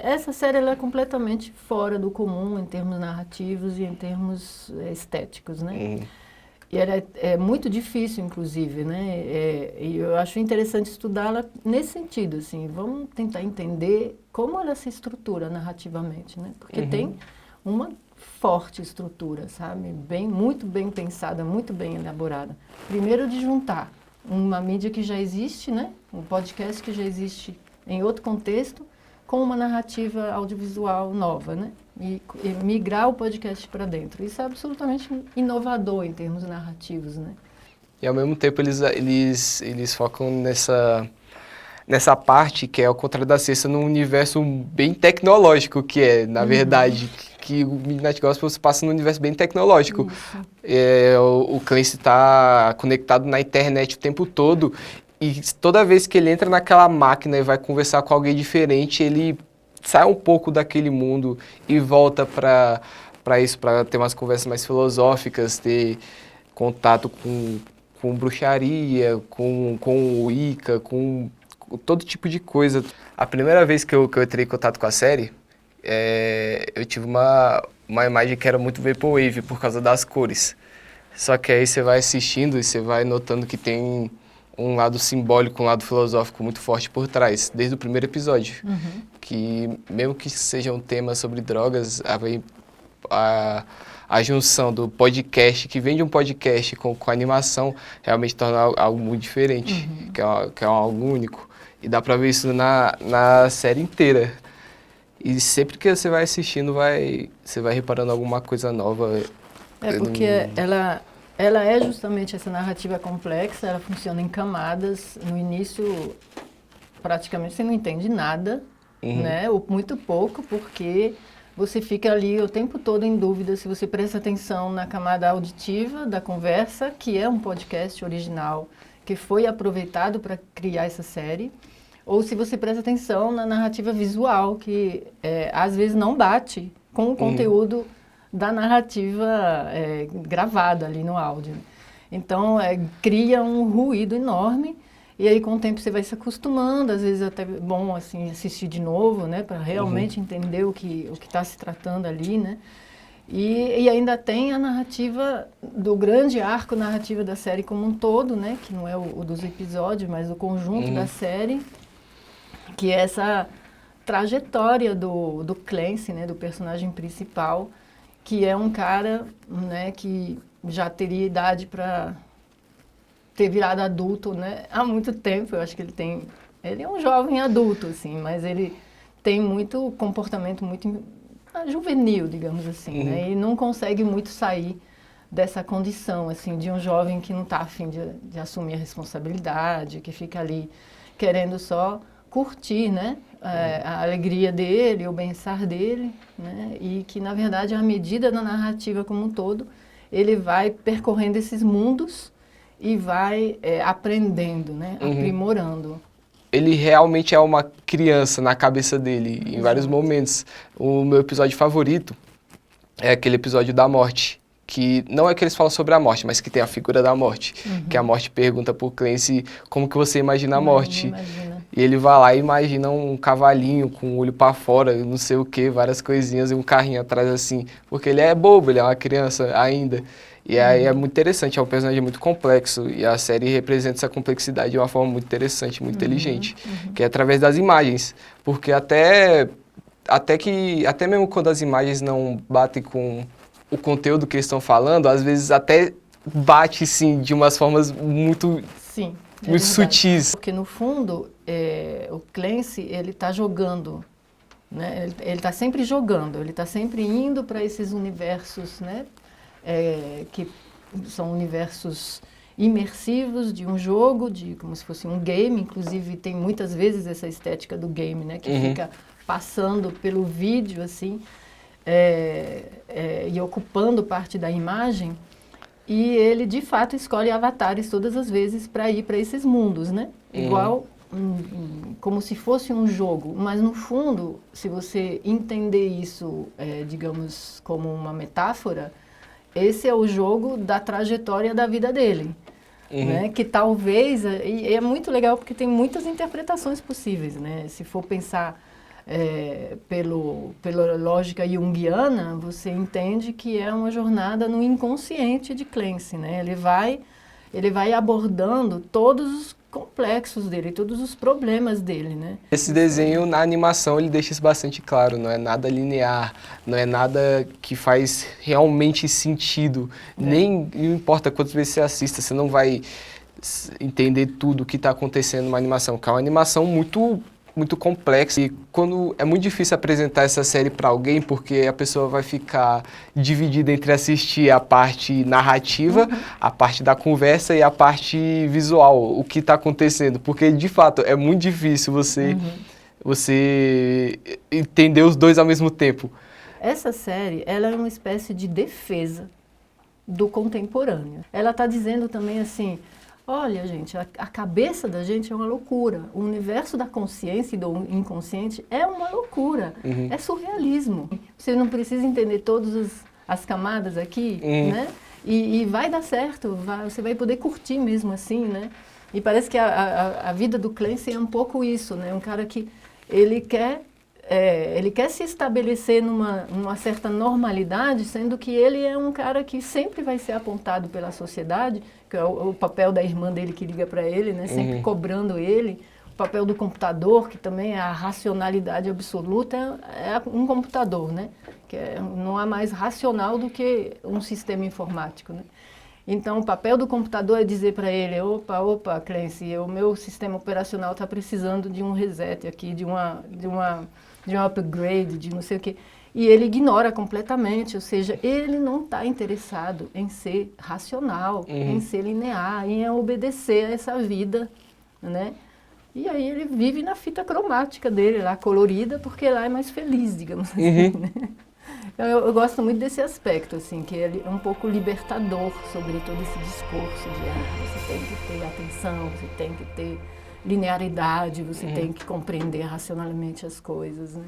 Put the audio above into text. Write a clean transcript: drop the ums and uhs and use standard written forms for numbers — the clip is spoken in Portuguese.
essa série ela é completamente fora do comum em termos narrativos e em termos estéticos, né? E ela é muito difícil, inclusive, né? E eu acho interessante estudá-la nesse sentido, assim. Vamos tentar entender como ela se estrutura narrativamente, né? Porque tem uma forte estrutura, sabe? Muito bem pensada, muito bem elaborada. Primeiro de juntar uma mídia que já existe, né? Um podcast que já existe em outro contexto, com uma narrativa audiovisual nova, né? E migrar o podcast para dentro. Isso é absolutamente inovador em termos narrativos, né? E ao mesmo tempo eles focam nessa parte que é ao contrário da Sexta, num universo bem tecnológico, que é, na verdade, que o Midnight Gospel se passa num universo bem tecnológico. O Clancy está conectado na internet o tempo todo e toda vez que ele entra naquela máquina e vai conversar com alguém diferente, ele sai um pouco daquele mundo e volta para isso, para ter umas conversas mais filosóficas, ter contato com bruxaria, com o Wicca, com todo tipo de coisa. A primeira vez que eu entrei em contato com a série, eu tive uma imagem que era muito Vaporwave por causa das cores. Só que aí você vai assistindo e você vai notando que tem um lado simbólico, um lado filosófico muito forte por trás, desde o primeiro episódio. Que mesmo que seja um tema sobre drogas, a junção do podcast, que vem de um podcast com animação, realmente torna algo muito diferente, que é algo único. E dá pra ver isso na série inteira. E sempre que você vai assistindo, você vai reparando alguma coisa nova. Porque ela é justamente essa narrativa complexa, ela funciona em camadas. No início, praticamente você não entende nada, né? Ou muito pouco, porque você fica ali o tempo todo em dúvida se você presta atenção na camada auditiva da conversa, que é um podcast original, que foi aproveitado para criar essa série, ou se você presta atenção na narrativa visual, que às vezes não bate com o conteúdo da narrativa gravada ali no áudio. Então, cria um ruído enorme, e aí com o tempo você vai se acostumando, às vezes até bom assim, assistir de novo, né, para realmente entender o que está se tratando ali, né? E ainda tem a narrativa do grande arco narrativo da série como um todo, né, que não é o dos episódios, mas o conjunto da série, que é essa trajetória do Clancy, né, do personagem principal, que é um cara, né, que já teria idade para ter virado adulto, né, há muito tempo. Eu acho que ele é um jovem adulto, assim, mas ele tem muito comportamento muito juvenil, digamos assim, né, e não consegue muito sair dessa condição, assim, de um jovem que não está afim de assumir a responsabilidade, que fica ali querendo só curtir, né, a alegria dele, o bem-estar dele, né, e que, na verdade, à medida da narrativa como um todo, ele vai percorrendo esses mundos e vai aprendendo, né, aprimorando. Ele realmente é uma criança na cabeça dele, em vários momentos. O meu episódio favorito é aquele episódio da morte, que não é que eles falam sobre a morte, mas que tem a figura da morte, que a morte pergunta pro Clancy como que você imagina a morte. Imagina. E ele vai lá e imagina um cavalinho com o olho para fora, não sei o que, várias coisinhas e um carrinho atrás assim, porque ele é bobo, ele é uma criança ainda. E aí é muito interessante, é um personagem muito complexo e a série representa essa complexidade de uma forma muito interessante, muito inteligente, que é através das imagens, porque até mesmo quando as imagens não batem com o conteúdo que eles estão falando, às vezes até bate sim de umas formas muito Sim, muito sutis. Porque no fundo, o Clancy, ele está jogando, né? Ele está sempre jogando, ele está sempre indo para esses universos, né? Que são universos imersivos de um jogo, como se fosse um game. Inclusive tem muitas vezes essa estética do game, né? Que fica passando pelo vídeo assim, e ocupando parte da imagem. E ele, de fato, escolhe avatares todas as vezes para ir para esses mundos, né? Igual, como se fosse um jogo. Mas, no fundo, se você entender isso, digamos, como uma metáfora, esse é o jogo da trajetória da vida dele. Né? Que talvez... E é muito legal porque tem muitas interpretações possíveis, né? Se for pensar pela lógica junguiana, você entende que é uma jornada no inconsciente de Clancy, né? Ele vai abordando todos os complexos dele, todos os problemas dele, né? Esse desenho, na animação, ele deixa isso bastante claro, não é nada linear, não é nada que faz realmente sentido, nem não importa quantas vezes você assista, você não vai entender tudo o que está acontecendo numa animação, que é uma animação muito complexa, e quando é muito difícil apresentar essa série para alguém, porque a pessoa vai ficar dividida entre assistir a parte narrativa, a parte da conversa e a parte visual, o que está acontecendo, porque de fato é muito difícil você entender os dois ao mesmo tempo. Essa série, ela é uma espécie de defesa do contemporâneo. Ela está dizendo também assim, olha, gente, a cabeça da gente é uma loucura. O universo da consciência e do inconsciente é uma loucura. É surrealismo. Você não precisa entender todas as camadas aqui, né? E vai dar certo, você vai poder curtir mesmo assim, né? E parece que a vida do Clancy é um pouco isso, né? Um cara que ele quer se estabelecer numa certa normalidade, sendo que ele é um cara que sempre vai ser apontado pela sociedade, que é o papel da irmã dele que liga para ele, né, sempre cobrando ele, o papel do computador, que também é a racionalidade absoluta, é um computador, né, que não há mais racional do que um sistema informático, né. Então, o papel do computador é dizer para ele, opa, Clancy, o meu sistema operacional está precisando de um reset aqui, de um upgrade, de não sei o quê. E ele ignora completamente, ou seja, ele não está interessado em ser racional, em ser linear, em obedecer a essa vida, né? E aí ele vive na fita cromática dele lá, colorida, porque lá é mais feliz, digamos assim, né? Então, eu gosto muito desse aspecto, assim, que ele é um pouco libertador sobre todo esse discurso de você tem que ter atenção, você tem que ter linearidade, você tem que compreender racionalmente as coisas, né?